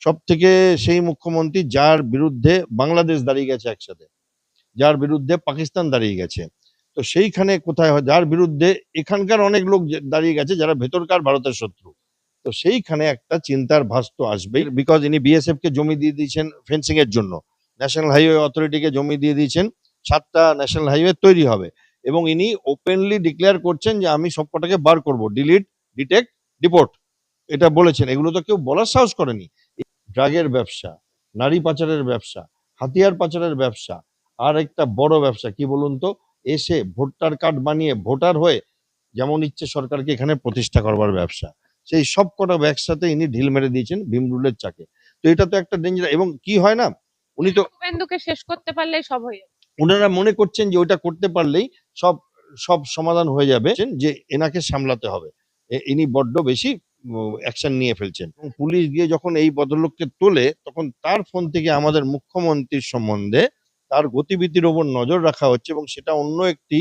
সবথেকে সেই মুখ্যমন্ত্রী যার বিরুদ্ধে বাংলাদেশ দাঁড়িয়ে গেছে একসাথে, যার বিরুদ্ধে পাকিস্তান দাঁড়িয়ে গেছে। তো সেইখানে কোথায় হয়, যার বিরুদ্ধে এখানকার অনেক লোক দাঁড়িয়ে গেছে যারা ভেতরকার ভারতের শত্রু। তো সেইখানে একটা চিন্তার ভাস তো আসবেই, বিকজ ইনি বিএসএফ কে জমি দিয়ে দিয়েছেন ফেন্সিং এর জন্য, ন্যাশনাল হাইওয়ে অথরিটিকে জমি দিয়ে দিয়েছেন, 7টা ন্যাশনাল হাইওয়ে তৈরি হবে, এবং ইনি ওপেনলি ডিক্লেয়ার করছেন যে আমি সবকটাকে বার করব, ডিলিট, ডিটেক্ট, ডিপোর্ট, এটা বলেছেন। এগুলো তো কেউ বলার সাহস করেনি। ড্রাগের ব্যবসা, নারী পাচারের ব্যবসা, হাতিয়ার পাচারের ব্যবসা, আর একটা বড় ব্যবসা কি বলুন তো, এসে ভোটার কার্ড বানিয়ে ভোটার হয়ে যেমন ইচ্ছে সরকারকে এখানে প্রতিষ্ঠা করবার ব্যবসা। সেই সব কটা ব্যবসাতে ইনি ঢিল মেরে দিয়েছেন ভীমরুলের চাকে। তো এটা তো একটা ডেঞ্জার। এবং কি হয় না, উনি তো শুভেন্দুকে শেষ করতে পারলে সব হয়ে যাবে। ওনারা মনে করছেন যে ওইটা করতে পারলেই সব সব সমাধান হয়ে যাবে, যে এনাকে সামলাতে হবে, ইনি বড্ড বেশি অ্যাকশন নিয়ে ফেলছেন। এবং পুলিশ গিয়ে যখন এই ভদ্রলোককে তোলে, তখন তার ফোন থেকে আমাদের মুখ্যমন্ত্রীর সম্বন্ধে তার গতিবিধির ওপর নজর রাখা হচ্ছে, এবং সেটা অন্য একটি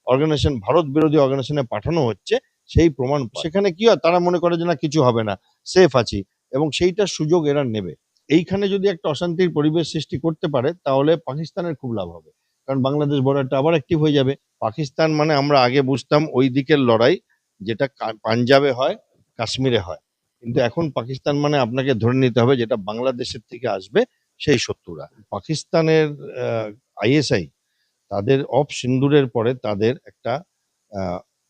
অর্গানাইজেশন, ভারত বিরোধী অর্গানাইজেশনে পাঠানো হচ্ছে। সেই প্রমাণ সেখানে কি হয়, তারা মনে করে যে না কিছু হবে না, সেফ আছি, এবং সেইটার সুযোগ এরা নেবে। এইখানে যদি একটা অশান্তির পরিবেশ সৃষ্টি করতে পারে, তাহলে পাকিস্তানের খুব লাভ হবে, কারণ বাংলাদেশ বর্ডারটা আবার অ্যাক্টিভ হয়ে যাবে। পাকিস্তান মানে আমরা আগে বুঝতাম ওই দিকের লড়াই, যেটা পাঞ্জাবে হয়, কাশ্মীরে হয়, কিন্তু এখন পাকিস্তান মানে আপনাকে ধরে নিতে হবে যেটা বাংলাদেশের থেকে আসবে সেই শত্রুরা। পাকিস্তানের আইএসআই, তাদের অফ সিন্দুরের পরে তাদের একটা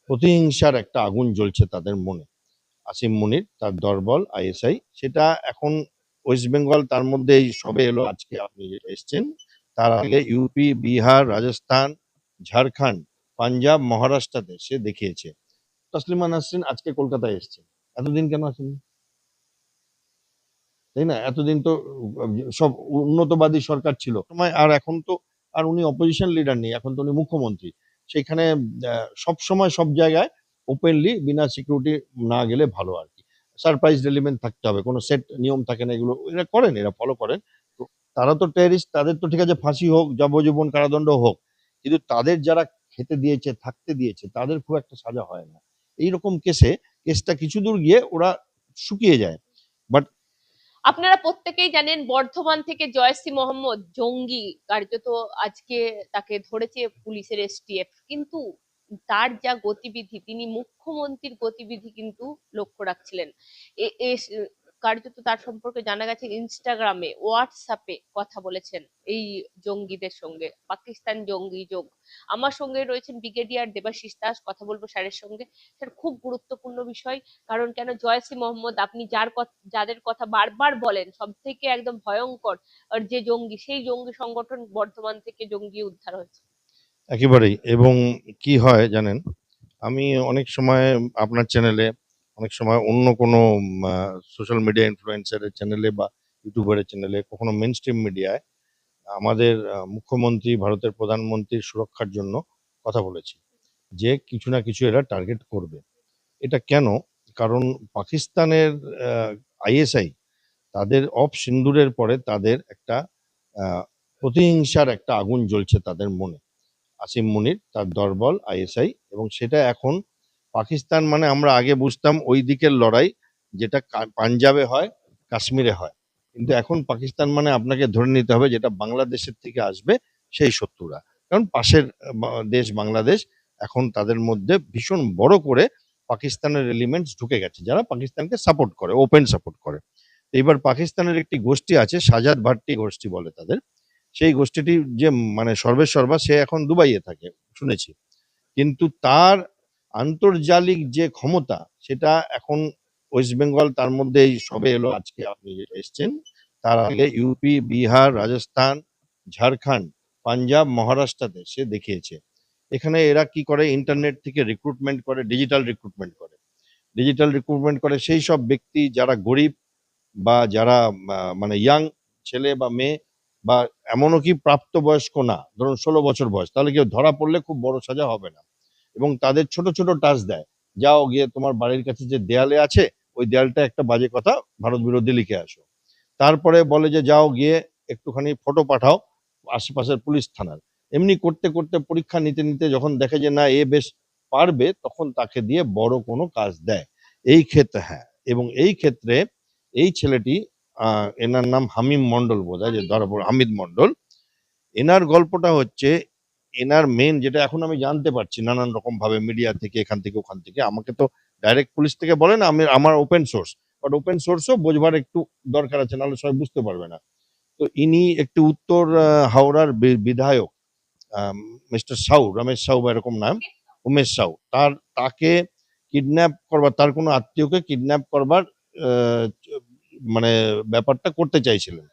প্রতিহিংসার একটা আগুন জ্বলছে তাদের মনে। আসিম মুনির, তার দলবল আইএসআই, সেটা এখন ওয়েস্ট বেঙ্গল, তার মধ্যে এই সবে এলো আজকে আপনি যেটা এসছেন, তার আগে ইউপি, বিহার, রাজস্থান, ঝাড়খণ্ড, পাঞ্জাব, মহারাষ্ট্রতে সে দেখিয়েছে। তসলিমা নাসরিন আজকে কলকাতায় এসছেন, এতদিন কেন আসেননি, তাই না? এতদিন তো সব উন্নতবাদী সরকার ছিল সময়, আর এখন তো আর উনি অপোজিশন লিডার নেই, এখন তো উনি মুখ্যমন্ত্রী। সেখানে সব সময় সব জায়গায় ওপেনলি বিনা সিকিউরিটি না গেলে ভালো আর কি। সারপ্রাইজ এলিমেন্ট থাকতে হবে, কোনো সেট নিয়ম থাকে না, এগুলো এরা করেন, এরা ফলো করেন। তো তারা তো টেরিস্ট, তাদের তো ঠিক আছে ফাঁসি হোক, যাবজ্জীবন কারাদণ্ড হোক, কিন্তু তাদের যারা খেতে দিয়েছে, থাকতে দিয়েছে, তাদের খুব একটা সাজা হয় না। এইরকম কেসটা কিছু দূর গিয়ে ওরা শুকিয়ে যায়। বাট আপনারা প্রত্যেকেই জানেন বর্ধমান থেকে জয়সি মোহাম্মদ জঙ্গি কার্যত আজকে তাকে ধরেছে পুলিশের এসটিএফ, কিন্তু তার যা গতিবিধি, তিনি মুখ্যমন্ত্রীর গতিবিধি কিন্তু লক্ষ্য রাখছিলেন। কার্যত তার সম্পর্কে জানা গেছে ইনস্টাগ্রামে, হোয়াটসঅ্যাপে কথা বলেছেন এই জঙ্গিদের সঙ্গে, পাকিস্তান জঙ্গি যোগ। আমার সঙ্গে রয়েছেন ব্রিগেডিয়ার দেবাশিস দাস, কথা বলবো স্যারের সঙ্গে। স্যার, খুব গুরুত্বপূর্ণ বিষয়, কারণ কেন জয়সি মোহাম্মদ, আপনি যাদের কথা বারবার বলেন সব থেকে একদম ভয়ঙ্কর আর যে জঙ্গি, সেই জঙ্গি সংগঠন বর্ধমান থেকে জঙ্গি উদ্ধার হয়েছে। একেবারেই। এবং কি হয় জানেন, আমি অনেক সময় আপনার চ্যানেলে, অনেক সময় অন্য কোনো সোশ্যাল মিডিয়া ইনফ্লুয়েন্সারের চ্যানেলে বা ইউটিউবারের চ্যানেলে, কখনো মেন স্ট্রিম মিডিয়ায় আমাদের মুখ্যমন্ত্রী, ভারতের প্রধানমন্ত্রীর সুরক্ষার জন্য কথা বলেছি, যে কিছু না কিছু এরা টার্গেট করবে। এটা কেন? কারণ পাকিস্তানের আইএসআই, তাদের অফ সিন্দুরের পরে তাদের একটা প্রতিহিংসার একটা আগুন জ্বলছে তাদের মনে। আসিম মুনির, তার দলবল আইএসআই, এবং সেটা এখন পাকিস্তান মানে আমরা আগে বুঝতাম ওই দিকের লড়াই, যেটা পাঞ্জাবে হয়, কাশ্মীরে হয়, কিন্তু এখন পাকিস্তান মানে আপনাকে ধরে নিতে হবে যেটা বাংলাদেশের থেকে আসবে সেই শত্রুরা। কারণ পাশের দেশ বাংলাদেশ, এখন তাদের মধ্যে ভীষণ বড় করে পাকিস্তানের এলিমেন্টস ঢুকে গেছে, যারা পাকিস্তানকে সাপোর্ট করে, ওপেন সাপোর্ট করে। এবার পাকিস্তানের একটি গোষ্ঠী আছে, সাজাদ ভাট্টি গোষ্ঠী বলে তাদের, সেই গোষ্ঠীটি যে মানে সর্বেসর্বা, সে এখন দুবাইয়ে থাকে শুনেছি, কিন্তু তার আন্তর্জালিক যে ক্ষমতা, সেটা এখন ওয়েস্ট বেঙ্গল, তার মধ্যে এই সবে এলো আজকে আপনি যেটা এসছেন, তার আগে ইউপি, বিহার, রাজস্থান, ঝাড়খণ্ড, পাঞ্জাব, মহারাষ্ট্রতে সে দেখিয়েছে। এখানে এরা কি করে, ইন্টারনেট থেকে রিক্রুটমেন্ট করে, ডিজিটাল রিক্রুটমেন্ট করে সেই সব ব্যক্তি যারা গরিব, বা যারা মানে ইয়াং ছেলে বা মেয়ে, বা এমনও কি প্রাপ্তবয়স্ক না, ধরুন 16 বছর বয়স, তাহলে কেউ ধরা পড়লে খুব বড় সাজা হবে না। এবং তাদের ছোট ছোট টাস্ক দেয়, যাও গিয়ে তোমার বাড়ির কাছে যে দেয়ালে আছে, ওই দেয়ালটা একটা বাজে কথা ভারত বিরোধী লিখে আসো। তারপরে বলে যে যাও গিয়ে একটুখানি ফটো পাঠাও আশেপাশের পুলিশ থানার। এমনি করতে করতে, পরীক্ষা নিতে নিতে যখন দেখে যে না এ বেশ পারবে, তখন তাকে দিয়ে বড় কোনো কাজ দেয়। এই ক্ষেত্রে, হ্যাঁ, এবং এই ক্ষেত্রে এই ছেলেটি এনার নাম হামিম মন্ডল বোধহয়, যে ধরা পড়ে হামিদ মন্ডল। এনার গল্পটা হচ্ছে, এনার মেন যেটা এখন আমি জানতে পারছি নানান রকম ভাবে, মিডিয়া থেকে, এখান থেকে ওখান থেকে, আমাকে তো ডাইরেক্ট পুলিশ থেকে বলে না, আমি আমার ওপেন সোর্স, বাট ওপেন সোর্সও বোঝবার একটু দরকার আছে, নাহলে সবাই বুঝতে পারবে না। তো ইনি একটি উত্তর হাওড়ার বিধায়ক, মিস্টার সাউ, রমেশ সাউ বা এরকম নাম, উমেশ সাউ, তাকে কিডন্যাপ করবার, তার কোনো আত্মীয়কে কিডন্যাপ করবার আহ, মানে ব্যাপারটা করতে চাইছিলেন।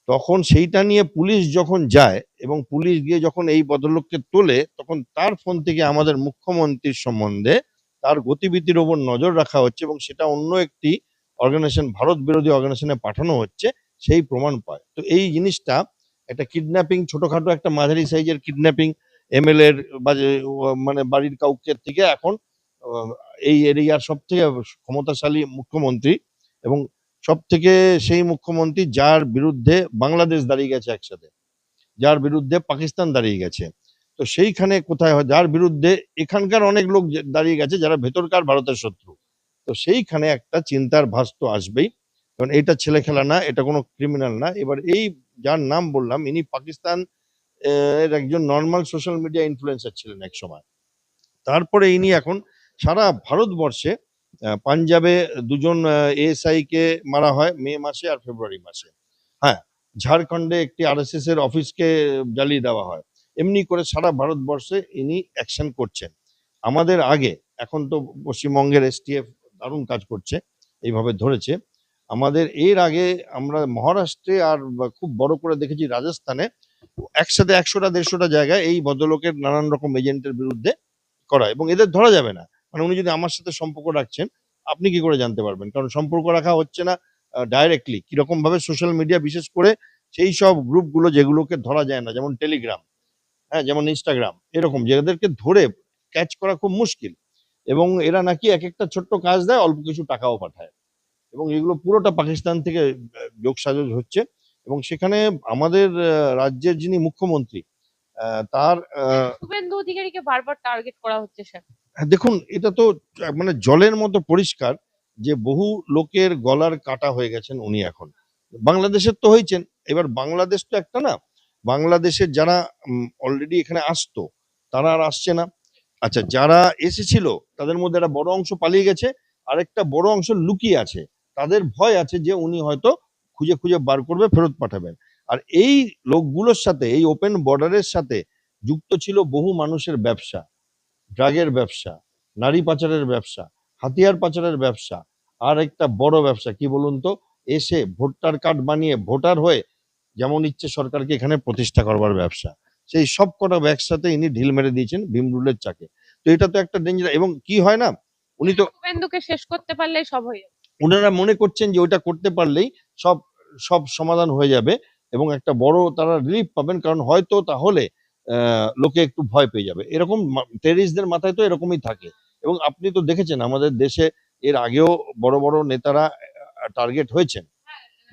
তখন সেইটা নিয়ে পুলিশ যখন যায়, এবং পুলিশ গিয়ে যখন এই ভদ্রলোককে তোলে, তখন তার ফোন থেকে আমাদের মুখ্যমন্ত্রীর সম্বন্ধে, তার গতিবিধির ওপর নজর রাখা হচ্ছে, এবং সেটা অন্য একটি অর্গানাইজেশন, ভারত বিরোধী অর্গানাইজেশনে পাঠানো হচ্ছে, সেই প্রমাণ পায়। তো এই জিনিসটা একটা কিডন্যাপিং, ছোটখাটো একটা মাঝারি সাইজের কিডন্যাপিং, এমএলএ এর বা মানে বাড়ির কাউকে থেকে, এখন আহ, এই এরিয়ার সব থেকে ক্ষমতাশালী মুখ্যমন্ত্রী, এবং সব থেকে সেই মুখ্যমন্ত্রী যার বিরুদ্ধে বাংলাদেশ দাঁড়িয়ে গেছে একসাথে, যার বিরুদ্ধে পাকিস্তান দাঁড়িয়ে গেছে, তো সেইখানে কোথায় হয়, যার বিরুদ্ধে এখানকার অনেক লোক দাঁড়িয়ে গেছে যারা ভেতরকার ভারতের শত্রু, তো সেইখানে একটা চিন্তার ভাস তো আসবেই। কারণ এটা ছেলে খেলা না, এটা কোনো ক্রিমিনাল না। এবার এই যার নাম বললাম, ইনি পাকিস্তান এর একজন নর্মাল সোশ্যাল মিডিয়া ইনফ্লুয়েন্সার ছিলেন এক সময়। তারপরে ইনি এখন সারা ভারতবর্ষে, পাঞ্জাবে দুজন এএসআই কে মারা হয় মে মাসে আর ফেব্রুয়ারি মাসে। হ্যাঁ, ঝাড়খণ্ডে একটি আরএসএস এর অফিসকে জ্বালিয়ে দেওয়া হয়। এমনি করে সারা ভারতবর্ষে ইনি অ্যাকশন করছেন। আমাদের আগে, এখন তো পশ্চিমবঙ্গের এসটিএফ দারুণ কাজ করছে, এইভাবে ধরেছে। আমাদের এর আগে আমরা মহারাষ্ট্রে আর খুব বড় করে দেখেছি রাজস্থানে, একসাথে 100টা 150টা জায়গায় এই ভদ্রলোকের নানান রকম এজেন্টের বিরুদ্ধে করা, এবং এদের ধরা যাবে না। মানে উনি যদি আমার সাথে সম্পর্ক রাখছেন, আপনি কি করে জানতে পারবেন? কারণ সম্পর্ক রাখা হচ্ছে না ডাইরেক্টলি, কিরকম ভাবে সোশ্যাল মিডিয়া, বিশেষ করে সেই সব গ্রুপগুলো যেগুলোকে ধরা যায় না, যেমন টেলিগ্রাম, হ্যাঁ, যেমন ইনস্টাগ্রাম, এরকম যেদেরকে ধরে ক্যাচ করা খুব মুশকিল। এবং এরা নাকি এক একটা ছোট্ট কাজ দেয়, অল্প কিছু টাকাও পাঠায়, এবং এগুলো পুরোটা পাকিস্তান থেকে যোগসাজশ হচ্ছে। এবং সেখানে আমাদের রাজ্যের যিনি মুখ্যমন্ত্রী, তার শুভেন্দু অধিকারীকে বারবার টার্গেট করা হচ্ছে স্যার। হ্যাঁ, দেখুন, এটা তো মানে জলের মতো পরিষ্কার যে বহু লোকের গলার কাটা হয়ে গেছেন উনি এখন। বাংলাদেশের তো হয়েছেন, এবার বাংলাদেশ তো একটা না, বাংলাদেশের যারা অলরেডি এখানে আসতো, তারা আর আসছে না। আচ্ছা, যারা এসেছিল তাদের মধ্যে একটা বড় অংশ পালিয়ে গেছে, আরেকটা বড় অংশ লুকিয়ে আছে। তাদের ভয় আছে যে উনি হয়তো খুঁজে খুঁজে বার করবে, ফেরত পাঠাবেন। আর এই লোকগুলোর সাথে, এই ওপেন বর্ডারের সাথে যুক্ত ছিল বহু মানুষের ব্যবসা, ড্রাগের ব্যবসা, নারী পাচারের ব্যবসা, হাতিয়ার পাচারের ব্যবসা, আর একটা বড় ব্যবসা কি বলুন তো, এসে ভোটার কার্ড বানিয়ে ভোটার হয়ে যেমন ইচ্ছে সরকারকে এখানে প্রতিষ্ঠা করবার ব্যবসা। সেই সব কটা ব্যবসাতে ইনি ঢিল মেরে দিয়েছেন ভীমরুলের চাকে। তো এটা তো একটা ডেঞ্জার। এবং কি হয় না, উনি তো, শুভেন্দুকে শেষ করতে পারলেই সব হয়ে যাবে। ওনারা মনে করছেন যে ওইটা করতে পারলেই সব সব সমাধান হয়ে যাবে, এবং একটা বড় তারা রিলিফ পাবেন, কারণ হয়তো তাহলে লোকে একটু ভয় পেয়ে যাবে। এরকম টেরিস্টদের মাথায় তো এরকমই থাকে। এবং আপনি তো দেখেছেন আমাদের দেশে এর আগেও বড় বড় নেতারা টার্গেট হয়েছেন।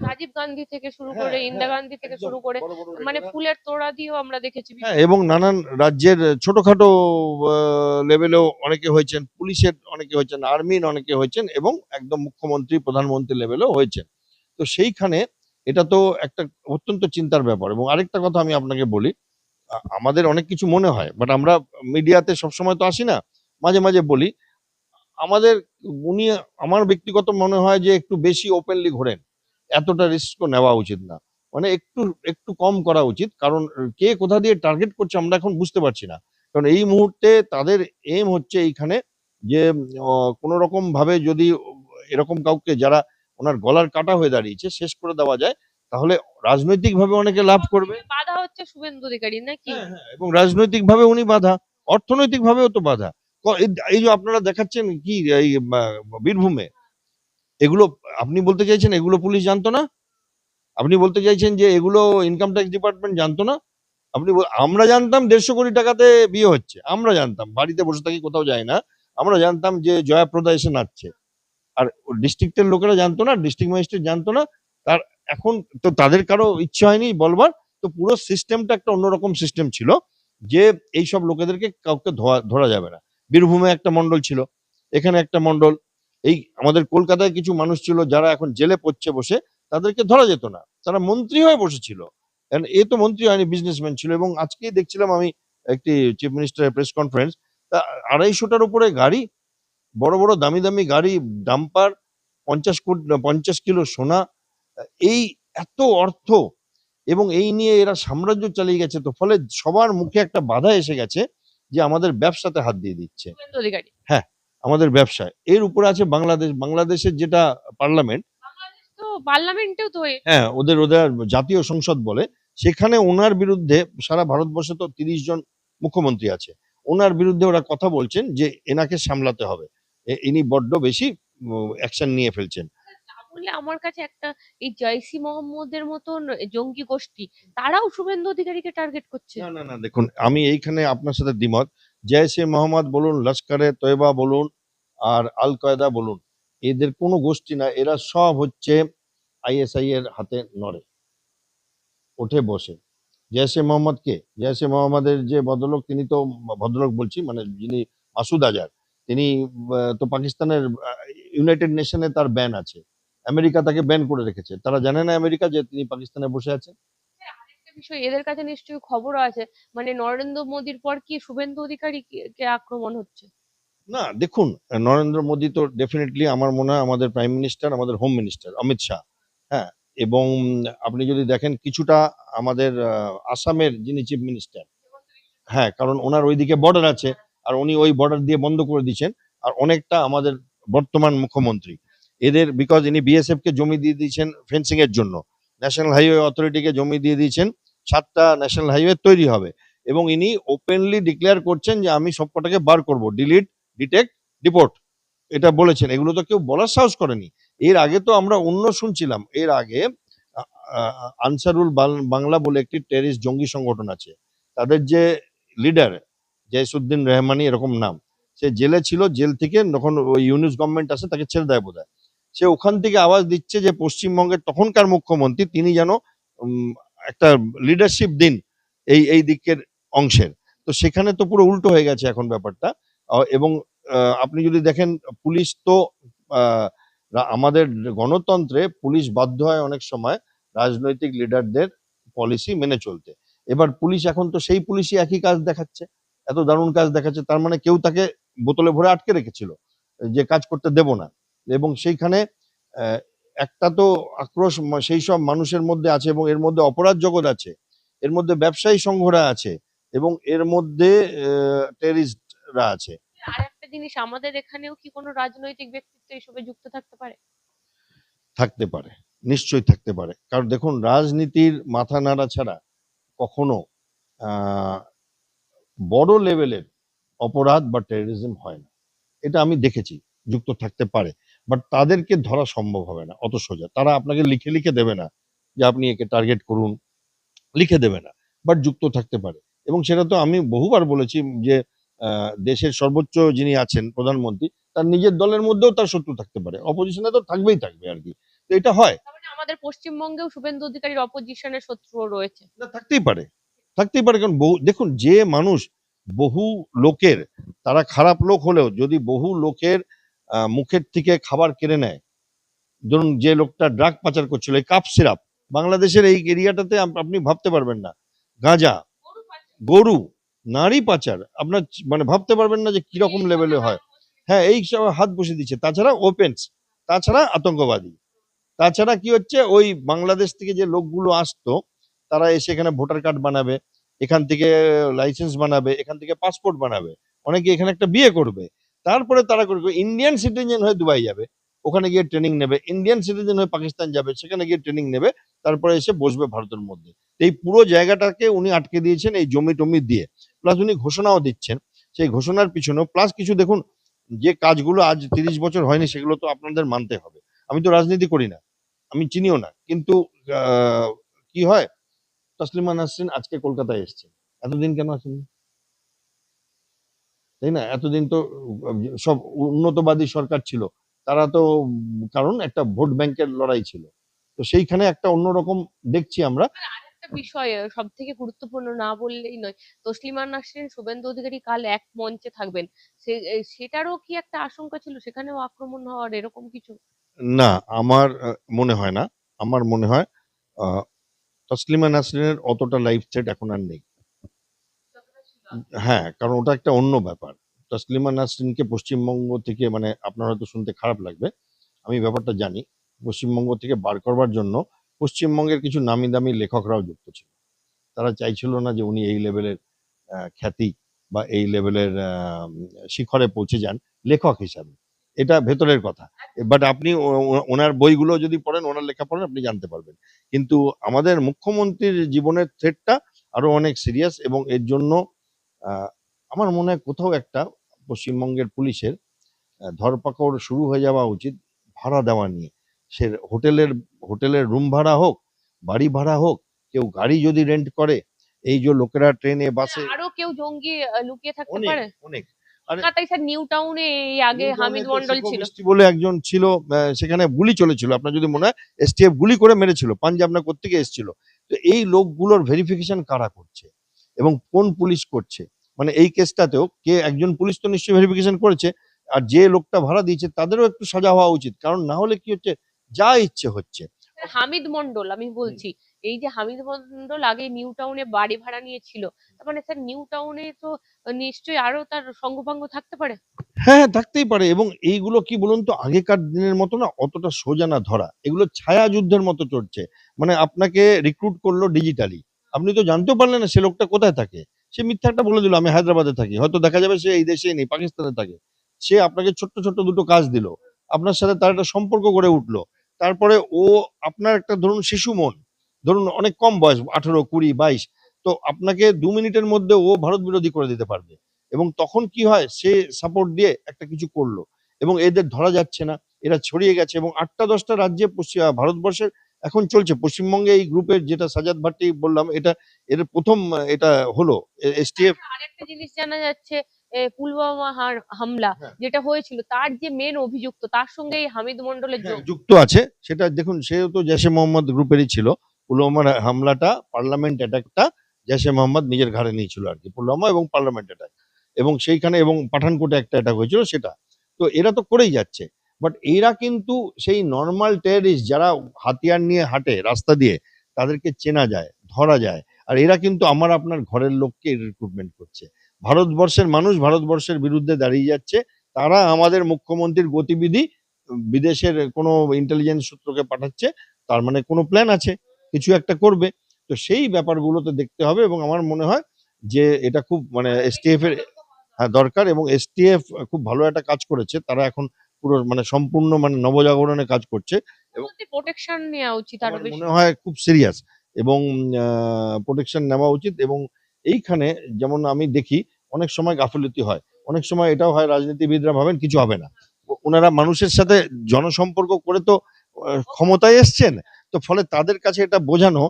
রাজীব গান্ধী থেকে শুরু হ্যাঁ, করে, হ্যাঁ, ইন্দিরা গান্ধী থেকে একদম শুরু করে, বড় বড় মানে নেতারা। ফুলের তোড়া দিয়েও আমরা দেখেছি হ্যাঁ, এবং নানান রাজ্যের ছোটখাটো লেভেলেও অনেকে হয়েছেন, পুলিশের অনেকে হয়েছেন, আর্মির অনেকে হয়েছেন, এবং একদম মুখ্যমন্ত্রী প্রধানমন্ত্রী লেভেলেও হয়েছেন। তো সেইখানে এটা তো একটা অত্যন্ত চিন্তার ব্যাপার। এবং আরেকটা কথা আমি আপনাকে বলি, আমাদের অনেক কিছু মনে হয়, বাট আমরা মিডিয়াতে সবসময় তো আসি না, মাঝে মাঝে বলি, আমাদের উনি, আমার ব্যক্তিগত মনে হয় যে একটু বেশি ওপেনলি ঘোরেন, এতটা রিস্কও নেওয়া উচিত না। মানে একটু একটু কম করা উচিত, কারণ কে কোথা দিয়ে টার্গেট করছে আমরা এখন বুঝতে পারছি না। কারণ এই মুহূর্তে তাদের এম হচ্ছে এইখানে যে কোনো রকম ভাবে যদি এরকম কাউকে, যারা ওনার গলার কাটা হয়ে দাঁড়িয়েছে, শেষ করে দেওয়া যায়, তাহলে রাজনৈতিক ভাবে অনেকে লাভ করবে। বাধা হচ্ছে শুভেন্দু অধিকারী নাকি? হ্যাঁ, হ্যাঁ, এবং রাজনৈতিক ভাবে উনি বাধা, অর্থনৈতিক ভাবেও তো বাধা। এই যে আপনারা দেখাচ্ছেন কি, এই বীরভূমে এগুলো, আপনি বলতে চাইছেন এগুলো পুলিশ জানতো না? আপনি বলতে চাইছেন যে এগুলো ইনকাম ট্যাক্স ডিপার্টমেন্ট জানতো না? আমরা জানতাম 150 কোটি টাকাতে বিয়ে হচ্ছে, আমরা জানতাম, বাড়িতে বসে থাকি, কোথাও যায় না। আমরা জানতাম যে জয়াপ্রদা এসে নাচছে। আর ডিস্ট্রিক্টের লোকেরা জানতো না, ডিস্ট্রিক্ট ম্যাজিস্ট্রেট জানতো না। তার এখন তো তাদের কারো ইচ্ছা হয়নি বলবার। তো পুরো সিস্টেমটা একটা অন্যরকম সিস্টেম ছিল, যে এইসব লোকেদেরকে কাউকে ধরা যাবে না। বীরভূমে একটা মন্ডল ছিল, এখানে একটা মন্ডল, এই আমাদের কলকাতায় কিছু মানুষ ছিল যারা এখন জেলে পড়ছে বসে, তাদেরকে ধরা যেত না, তারা মন্ত্রী হয়ে বসেছিল। And এ তো মন্ত্রী হয়নি, বিজনেসম্যান ছিল। এবং আজকেই দেখছিলাম আমি একটি চিফ মিনিস্টারের প্রেস কনফারেন্স, তা 250টার উপরে গাড়ি, বড় বড় দামি দামি গাড়ি, ডাম্পার, 50 কিলো সোনা, এই এত অর্থ, এবং এই নিয়ে এরা সাম্রাজ্য চালিয়ে গেছে। তো ফলে সবার মুখে একটা বাধা এসে গেছে যে আমাদের ব্যবসাতে হাত দিয়ে দিচ্ছে। শুভেন্দু অধিকারী হ্যাঁ, আমাদের ব্যবসায়। এর উপরে আছে বাংলাদেশ। বাংলাদেশের যেটা পার্লামেন্ট, বাংলাদেশ তো পার্লামেন্টেও তো হ্যাঁ, ওদের জাতীয় সংসদ বলে, সেখানে ওনার বিরুদ্ধে, সারা ভারতবর্ষে তো 30 জন মুখ্যমন্ত্রী আছে, ওনার বিরুদ্ধে ওরা কথা বলছেন যে এনাকে সামলাতে হবে, ইনি বড্ড বেশি অ্যাকশন নিয়ে ফেলছেন। তা বললে আমার কাছে একটা এই জয়সি মোহাম্মদের মতন জঙ্গি গোষ্ঠী তারাও শুভেন্দু অধিকারীকে টার্গেট করছে। না, না, না, দেখুন, আমি এইখানে আপনার সাথে দ্বিমত। জৈশে মোহাম্মদ বলুন, লস্করে তৈবা বলুন, আর আল কয়েদা বলুন, এদের কোনো গোষ্ঠী না, এরা সব হচ্ছে আইএসআই এর হাতে নড়ে, ওঠে বসে। জৈশে মোহাম্মদ কে? জৈশে মোহাম্মদের যে ভদ্রলোক, তিনি তো, ভদ্রলোক বলছি মানে যিনি মাসুদ আজহার, তিনি তো পাকিস্তানের ইউনাইটেড নেশনে তার ব্যান আছে, আমেরিকা তাকে ব্যান করে রেখেছে। তারা জানে না আমেরিকা যে তিনি পাকিস্তানে বসে আছেন? হ্যাঁ, আরেকটা বিষয় এদের কাছে নিশ্চয়ই খবরও আছে, মানে নরেন্দ্র মোদীর পর কি শুভেন্দু অধিকারী কে আক্রমণ হচ্ছে? না, দেখুন, নরেন্দ্র মোদী তো ডেফিনেটলি আমার মনে হয় আমাদের প্রাইম মিনিস্টার, আমাদের হোম মিনিস্টার অমিত শাহ। হ্যাঁ, এবং আপনি যদি দেখেন কিছুটা আমাদের আসামের যিনি চিফ মিনিস্টার, হ্যাঁ, কারণ ওনার ওইদিকে বর্ডার আছে, আর উনি ওই বর্ডার দিয়ে বন্ধ করে দিয়েছেন। আর অনেকটা আমাদের বর্তমান মুখ্যমন্ত্রী, এদের বিকজ ইনি বিএসএফ কে জমি দিয়ে দিয়েছেন ফেন্সিং এর জন্য, ন্যাশনাল হাইওয়ে অথরিটিকে জমি দিয়ে দিয়েছেন, 7টা ন্যাশনাল হাইওয়ে তৈরি হবে, এবং ইনি ওপেনলি ডিক্লেয়ার করছেন যে আমি সবকটাকে বার করব, ডিলিট, ডিটেক্ট, ডিপোর্ট, এটা বলেছেন। এগুলো তো কেউ বলার সাহস করেনি। এর আগে তো আমরা অন্য শুনছিলাম। এর আগে আনসারুল বাংলা বলে একটি টেরিস্ট জঙ্গি সংগঠন আছে, তাদের যে লিডার জয়সুদ্দিন রেহমানি এরকম নাম, সে জেলে ছিল, জেল থেকে যখন ওই ইউনুস গভর্নমেন্ট আসে তাকে ছেড়ে দেয় বোধহয়, সে ওখান থেকে আওয়াজ দিচ্ছে যে পশ্চিমবঙ্গের তখনকার মুখ্যমন্ত্রী তিনি যেন উম, একটা লিডারশিপ দিন এই দিকের অংশের। তো সেখানে তো পুরো উল্টো হয়ে গেছে এখন ব্যাপারটা। এবং আপনি যদি দেখেন, পুলিশ তো আহ, আমাদের গণতন্ত্রে পুলিশ বাধ্য হয় অনেক সময় রাজনৈতিক লিডারদের পলিসি মেনে চলতে। এবার পুলিশ এখন তো সেই পুলিশই একই কাজ দেখাচ্ছে, এত দারুণ কাজ দেখাচ্ছে, তার মানে কেউ তাকে বোতলে ভরে আটকে রেখেছিল যে কাজ করতে দেব না। এবং সেইখানে আহ, একটা তো আক্রোশ সেই সব মানুষের মধ্যে আছে, এবং এর মধ্যে অপরাধ জগৎ আছে, এর মধ্যে ব্যবসায়ী সংঘরা আছে, এবং এর মধ্যে টেরিস্টরা আছে। আর একটা জিনিস, আমাদের এখানেও কি কোনো রাজনৈতিক ব্যক্তিত্ব এসবে যুক্ত থাকতে পারে? থাকতে পারে, নিশ্চয়ই থাকতে পারে। কারণ দেখুন, রাজনীতির মাথা নাড়া ছাড়া কখনো আহ, বড় লেভেলের অপরাধ বা টেররিজম হয় না। এটা আমি দেখেছি, যুক্ত থাকতে পারে, বাট তাদেরকে ধরা সম্ভব হবে না অত সোজা। তারা আপনাকে লিখে লিখে দেবে না যে আপনি একে টার্গেট করুন, লিখে দেবে না, বাট যুক্ত থাকতে পারে। এবং সেটা তো আমি বহুবার বলেছি যে দেশের সর্বোচ্চ যিনি আছেন প্রধানমন্ত্রী, তার নিজের দলের মধ্যেও তার শত্রু থাকতে পারে, অপোজিশনে তো থাকবেই থাকবে আর কি। তো এটা হয়। তার মানে আমাদের পশ্চিমবঙ্গেও শুভেন্দু অধিকারীর অপোজিশনের শত্রুও রয়েছে। না, থাকতেই পারে, থাকতেই পারে। কারণ বহু, দেখুন, যে মানুষ বহু লোকের, তারা খারাপ লোক হলেও যদি বহু লোকের মুখের থেকে খাবার কেড়ে নেয়, ধরুন যে লোকটা ড্রাগ পাচার করছিল, এই কাপ সিরাপ, বাংলাদেশের এই এরিয়াটাতে আপনি ভাবতে পারবেন না, গাঁজা, গরু, নারী পাচার, আপনার মানে ভাবতে পারবেন না যে কিরকম লেভেলে হয়। হ্যাঁ, এই সব হাত বসে দিচ্ছে। তাছাড়া ওপেন্স, তাছাড়া আতঙ্কবাদী, তাছাড়া কি হচ্ছে, ওই বাংলাদেশ থেকে যে লোকগুলো আসতো, তারা এসে এখানে ভোটার কার্ড বানাবে, এখান থেকে লাইসেন্স বানাবে, এখান থেকে পাসপোর্ট বানাবে, অনেকে এখানে একটা বিয়ে করবে, তারপরে তারা করবে ইন্ডিয়ান সিটিজেন হয়ে দুবাই যাবে, ওখানে গিয়ে ট্রেনিং নেবে, ইন্ডিয়ান সিটিজেন হয়ে পাকিস্তান যাবে, সেখানে গিয়ে ট্রেনিং নেবে, তারপরে এসে বসবে ভারতের মধ্যে। এই পুরো জায়গাটাকে উনি আটকে দিয়েছেন এই জমি টমি দিয়ে। প্লাস উনি ঘোষণাও দিচ্ছেন, সেই ঘোষণার পিছনেও প্লাস কিছু দেখুন, যে কাজগুলো আজ 30 বছর হয়নি, সেগুলো তো আপনাদের মানতে হবে। আমি তো রাজনীতি করি না, আমি চিনিও না, কিন্তু আহ, কি হয়, তসলিমা নাসরিন আজকে কলকাতায় এসেছেন, এতদিন কেন আসেননি? তাই না? এতদিন তো সব উন্নতবাদী সরকার ছিল, তারা তো কারণ একটা ভোট ব্যাংকের লড়াই ছিল, তো সেইখানে একটা অন্যরকম দেখছি আমরা। আর আরেকটা একটা বিষয় সব থেকে গুরুত্বপূর্ণ না বললেই নয়, তসলিমা নাসরিন, শুভেন্দু অধিকারী কাল এক মঞ্চে থাকবেন। সেটারও কি একটা আশঙ্কা ছিল সেখানেও আক্রমণ হওয়ার এরকম কিছু? না, আমার মনে হয় না। আমার মনে হয় আহ, তসলিমা নাসরিনের অতটা লাইফ থ্রেট এখন আর নেই। হ্যাঁ, কারণ ওটা একটা অন্য ব্যাপার। তসলিমা নাসরিনকে পশ্চিমবঙ্গ থেকে, মানে আপনার হয়তো শুনতে খারাপ লাগবে, আমি ব্যাপারটা জানি। পশ্চিমবঙ্গ থেকে বার করবার জন্য পশ্চিমবঙ্গের কিছু নামি দামি লেখকরাও যুক্ত ছিল। তারা চাইছিল না যে উনি এই লেভেলের খ্যাতি বা এই লেভেলের শিখরে পৌঁছে যান লেখক হিসাবে। এটা ভেতরের কথা। বাট আপনি ওনার বইগুলো যদি পড়েন, ওনার লেখা পড়েন, আপনি জানতে পারবেন। কিন্তু আমাদের মুখ্যমন্ত্রীর জীবনের থ্রেটটা আরো অনেক সিরিয়াস, এবং এর জন্য আমার মনে হয় কোথাও একটা পশ্চিমবঙ্গের পুলিশের ধরপাকড় শুরু হয়ে যাওয়া উচিত ভাড়া দেওয়া নিয়ে। সে হোটেলের রুম ভাড়া হোক, বাড়ি ভাড়া হোক, কেউ গাড়ি যদি রেন্ট করে, এই যে লোকেরা ট্রেনে বাসে আরো কেউ জঙ্গি লুকিয়ে থাকতে অনেক পারে? অনেক আরে কলকাতায় স্যার নিউ টাউনে এই আগে নিউ টাউনে হামিদ তো মন্ডল শিখো ছিল। মিষ্টি বলে একজন ছিল, সেখানে গুলি চলেছিল, আপনার যদি মনে হয় এসটিএফ গুলি করে মেরেছিল, পাঞ্জাব না কোত্থেকে এসেছিল। তো এই লোকগুলোর ভেরিফিকেশন কারা করছে এবং কোন পুলিশ করছে, মানে এই কেসটাতেও কে একজন পুলিশ তো নিশ্চয়ই ভেরিফিকেশন করেছে। আর যে লোকটা ভাড়া দিয়েছে তাদেরও একটু সাজা হওয়া উচিত, কারণ না হলে কি হচ্ছে, যা ইচ্ছে হচ্ছে। স্যার, হামিদ মন্ডল আমি হুম। বলছি, এই যে হামিদ মন্ডল আগে নিউ টাউনে বাড়ি ভাড়া নিয়েছিল, তার মানে স্যার নিউ টাউনে তো নিশ্চয়ই আরো তার সঙ্গপাঙ্গ থাকতে পারে। হ্যাঁ, হ্যাঁ, থাকতেই পারে। এবং এইগুলো কি বলুন তো, আগেকার দিনের মতো না অতটা সোজা না ধরা। এগুলো ছায়া যুদ্ধের মতো চলছে। মানে আপনাকে রিক্রুট করলো ডিজিটালি। আপনি তো জানতেও পারলেন না সে লোকটা কোথায় থাকে। সে মিথ্যা একটা বলে দিল আমি হায়দ্রাবাদে থাকি। হয়তো দেখা যাবে সে এই দেশেই নেই, পাকিস্তানে থাকে। সে আপনাকে ছোট্ট, ছোট্ট ২ টো কাজ দিল। আপনার সাথে তার একটা সম্পর্ক গড়ে উঠলো। তারপরে ও আপনার একটা ধরুন শিশু মন, ধরুন অনেক কম বয়স ১৮, ২০, ২২। তো আপনাকে ২ মিনিটের মধ্যে ও ভারত বিরোধী করে দিতে পারবে। এবং তখন কি হয়, সে সাপোর্ট দিয়ে একটা কিছু করলো এবং এদের ধরা যাচ্ছে না। এরা ছড়িয়ে গেছে এবং ৮টা ১০টা রাজ্যে ভারতবর্ষের এখন চলছে। পশ্চিমবঙ্গে এই গ্রুপের যেটা সাজাদ ভাট্টি বললাম, এটা এর প্রথম এটা হলো এসটিএফ। আচ্ছা, আরেকটা জিনিস জানা যাচ্ছে, পুলওয়ামা হামলা যেটা হয়েছিল, তার যে মেন অভিযুক্ত তার সঙ্গে এই হামিদ মন্ডলের হ্যাঁ, যোগ। যুক্ত আছে। সেটা দেখুন, সেও তো জৈশ-এ মোহাম্মদ গ্রুপেরই ছিল। পুলওয়ামার হামলাটা, পার্লামেন্ট অ্যাটাকটা জৈশ-এ মোহাম্মদ নিজের ঘাড়ে নিয়েছিল আরকি। পুলওয়ামা এবং পার্লামেন্ট অ্যাটাক। এবং সেইখানে এবং পাঠানকোটে একটা অ্যাটাক হয়েছিল সেটা। তো এরা তো করেই যাচ্ছে। বাট এরা কিন্তু সেই নরমাল টেররিস্ট যারা হাতিয়ার নিয়ে হাঁটে রাস্তা দিয়ে, তাদেরকে চেনা যায়, ধরা যায়। আর এরা কিন্তু আমার আপনার ঘরের লোককে রিক্রুটমেন্ট করছে। ভারতবর্ষের মানুষ ভারতবর্ষের বিরুদ্ধে দাঁড়িয়ে যাচ্ছে। তারা আমাদের মুখ্যমন্ত্রীর গতিবিধি বিদেশের কোনো ইন্টেলিজেন্স সূত্রকে পাঠাচ্ছে, তার মানে কোনো প্ল্যান আছে, কিছু একটা করবে। তো সেই ব্যাপারগুলোতে দেখতে হবে এবং আমার মনে হয় যে এটা খুব মানে এসটিএফ এর হ্যাঁ দরকার, এবং এসটিএফ খুব ভালো একটা কাজ করেছে। তারা এখন পুরো মানে সম্পূর্ণ মানে নবজাগরণে কাজ করছে এবং প্রোটেকশন নেওয়া উচিত আরো আমার বেশি। মনে হয় খুব সিরিয়াস এবং প্রোটেকশন নেওয়া উচিত। এবং এইখানে যেমন আমি দেখি অনেক সময় গাফিলতি হয়। অনেক সময় এটাও হয়, রাজনীতিবিদরা ভাবেন কিছু হবে না। ওনারা মানুষের সাথে জনসম্পর্ক করে তো ক্ষমতায় এসছেন। তো ফলে তাদের কাছে এটা বোঝানো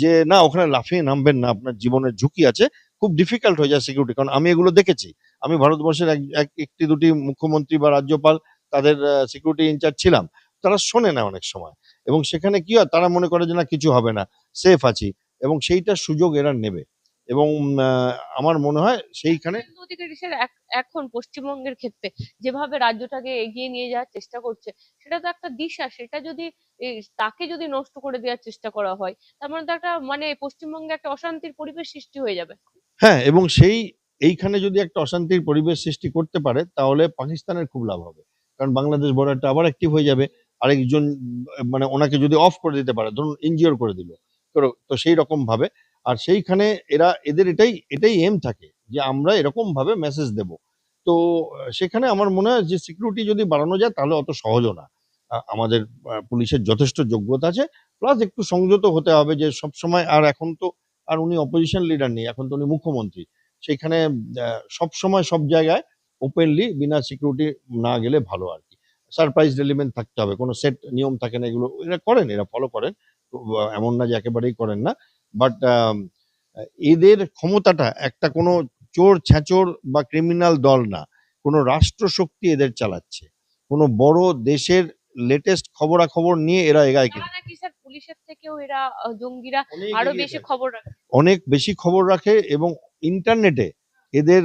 যে না, ওখানে লাফিয়ে নামবেন না, আপনার জীবনের ঝুঁকি আছে। খুব ডিফিকাল্ট হয়ে যায় সিকিউরিটি, কারণ আমি এগুলো দেখেছি। আমি ভারতবর্ষের একটি দুটি মুখ্যমন্ত্রী বা রাজ্যপাল তাদের সিকিউরিটি ইনচার্জ ছিলাম। তারা শোনে না অনেক সময়। এবং সেখানে কি হয়, তারা মনে করে যে না কিছু হবে না, সেফ আছি, এবং সেইটার সুযোগ এরা নেবে। এবং আমার মনে হয় সেইখানে শুভেন্দু অধিকারী স্যার এখন পশ্চিমবঙ্গের ক্ষেত্রে যেভাবে রাজ্যটাকে এগিয়ে নিয়ে যাওয়ার চেষ্টা করছে, সেটা তো একটা দিশা। সেটা যদি তাকে যদি নষ্ট করে দেওয়ার চেষ্টা করা হয়, তার মানে তো একটা মানে পশ্চিমবঙ্গে একটা অশান্তির পরিবেশ সৃষ্টি হয়ে যাবে। হ্যাঁ, এবং এইখানে যদি একটা অশান্তির পরিবেশ সৃষ্টি করতে পারে তাহলে পাকিস্তানের খুব লাভ হবে। কারণ বাংলাদেশ বর্ডারটা আবার অ্যাক্টিভ হয়ে যাবে। আরেকজন মানে ওনাকে যদি অফ করে দিতে পারে, ধরুন ইনজিওর করে দিল। তো সেই রকম ভাবে। আর সেইখানে এদের এটাই এম থাকে যে আমরা এরকম ভাবে মেসেজ দেব। তো সেখানে আমার মনে হয় যে সিকিউরিটি যদি বাড়ানো যায় তাহলে অত সহজও না। আমাদের পুলিশের যথেষ্ট যোগ্যতা আছে। প্লাস একটু সংযত হতে হবে যে সবসময়, আর এখন তো আর উনি অপোজিশন লিডার নেই, এখন তো উনি মুখ্যমন্ত্রী। সেখানে সবসময় সব জায়গায় ওপেনলি বিনা সিকিউরিটি না গেলে ভালো আরকি। সারপ্রাইজ এলিমেন্ট থাকতে হবে। কোনো সেট নিয়ম থাকে না এগুলো। এরা করেন, এরা ফলো করেন। তো এমন না যে একেবারেই করেন না। বাট এদের ক্ষমতাটা একটা কোনো চোর ছেচোর বা ক্রিমিনাল দল না। কোনো রাষ্ট্রশক্তি এদের চালাচ্ছে। কোনো বড় দেশের লেটেস্ট খবরাখবর নিয়ে এরা এগায় তারা কিন্তু। নাকি স্যার পুলিশের থেকে থেকেও এরা জঙ্গিরা অনেক আরো এগিয়ে বেশি থাকে, খবর রাখে। অনেক বেশি খবর রাখে, এবং ইন্টারনেটে এদের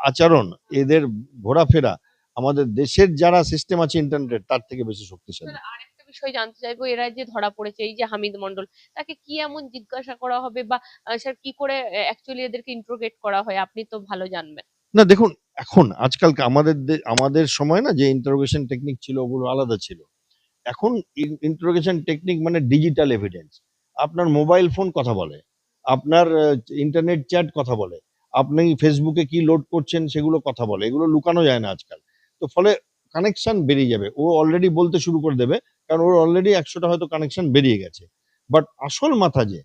আচরণ, এদের ঘোরাফেরা আমাদের দেশের যারা সিস্টেম আছে ইন্টারনেট তার থেকে বেশি শক্তিশালী। স্যার, আরেকটা বিষয় জানতে চাইবো, এরা যে ধরা পড়েছে, এই যে হামিদ মন্ডল, তাকে কি এমন জিজ্ঞাসা করা হবে, বা স্যার কি করে অ্যাকচুয়ালি এদেরকে ইন্ট্রোগেট করা হয়, আপনি তো ভালো জানবেন। না দেখুন, এখন আজকাল আমাদের আমাদের সময় না যে ইন্টারোগেশন টেকনিক ছিল ওগুলো আলাদা ছিল। এখন ইন্টারোগেশন টেকনিক মানে ডিজিটাল এভিডেন্স। আপনার মোবাইল ফোন কথা বলে, আপনার ইন্টারনেট চ্যাট কথা বলে, আপনি ফেসবুকে কি লোড করছেন সেগুলো কথা বলে, এগুলো লুকানো যায় না আজকাল। তো ফলে কানেকশন বেরিয়ে যাবে, ও অলরেডি বলতে শুরু করে দেবে, কারণ ওর অলরেডি 100টা হয়তো কানেকশন বেরিয়ে গেছে। বাট আসল মাথা যে,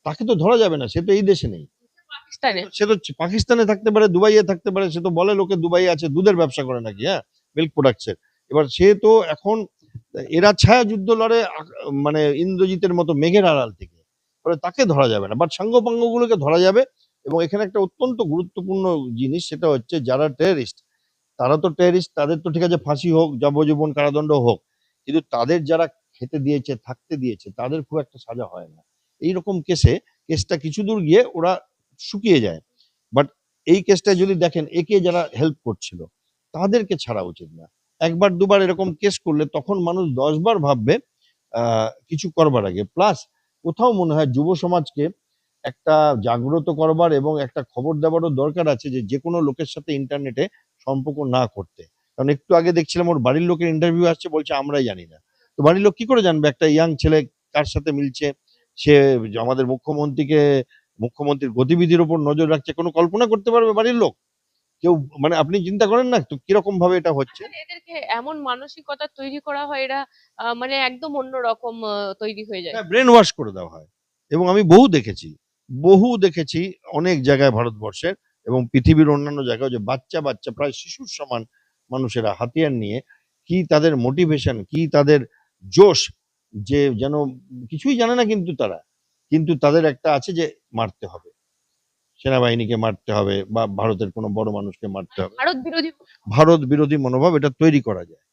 তাকে তো ধরা যাবে না, সে তো এই দেশে নেই। পাকিস্তানে। সে তো পাকিস্তানে থাকতে পারে, দুবাইয়ে থাকতে পারে, সে তো বলে লোকে দুবাই আছে, দুধের ব্যবসা করে নাকি, হ্যাঁ, মিল্ক প্রোডাক্টসের। এবার সে তো এখন, এরা ছায়া যুদ্ধ লড়ে মানে ইন্দ্রজিতের মতো মেঘের আড়াল থেকে, ফলে তাকে ধরা যাবে না, বাট সাঙ্গপাঙ্গ গুলোকে ধরা যাবে। এবং এখানে একটা অত্যন্ত গুরুত্বপূর্ণ জিনিস, সেটা হচ্ছে যারা টেররিস্ট, তারা তো টেররিস্ট, তাদের তো ঠিক আছে ফাঁসি হোক, যাবজ্জীবন কারাদণ্ড হোক, কিন্তু তাদের যারা খেতে দিয়েছে, থাকতে দিয়েছে, তাদের খুব একটা সাজা হয় না। এইরকম কেসটা কিছু দূর গিয়ে ওরা শুকিয়ে যায়। বাট এই কেসটা যদি দেখেন, একে যারা হেল্প করছিল তাদেরকে ছাড়া উচিত না। একবার দুবার এরকম কেস করলে তখন মানুষ 10 বার ভাববে কিছু করবার আগে। প্লাস কোথাও মনে হয় যুব সমাজকে একটা জাগ্রত করবার এবং একটা খবর দেওয়ারও দরকার আছে, যে যে কোনো লোকের সাথে ইন্টারনেটে সম্পর্ক না করতে। কারণ একটু আগে দেখছিলাম ওর বাড়ির লোকের ইন্টারভিউ আসছে, বলছে আমরাই জানি না। তো বাড়ির লোক কি করে জানবে একটা ইয়াং ছেলে কার সাথে মিলছে? সে আমাদের মুখ্যমন্ত্রীর গতিবিধির উপর নজর রাখছে, কোনো কল্পনা করতে পারবে বাড়ির লোক? কেউ, মানে আপনি চিন্তা করেন না তো কিরকম ভাবে এটা হচ্ছে। আসলে এদেরকে এমন মানসিকতা তৈরি করা হয়, এরা মানে একদম অন্যরকম তৈরি হয়ে যায়। হ্যাঁ, ব্রেন ওয়াশ করে দেওয়া হয়। এবং আমি বহু দেখেছি অনেক জায়গায় ভারতবর্ষের এবং পৃথিবীর অন্যান্য জায়গায়, যে বাচ্চা বাচ্চা প্রায় শিশুর সমান মানুষেরা হাতিয়ার নিয়ে, কি তাদের মোটিভেশন, কি তাদের জোশ, যে যেন কিছুই জানে না, কিন্তু তাদের একটা আছে যে মারতে হবে, সেনাবাহিনীকে মারতে হবে বা ভারতের কোনো বড় মানুষকে মারতে হবে। ভারত বিরোধী। ভারত বিরোধী মনোভাব এটা তৈরি করা যায়।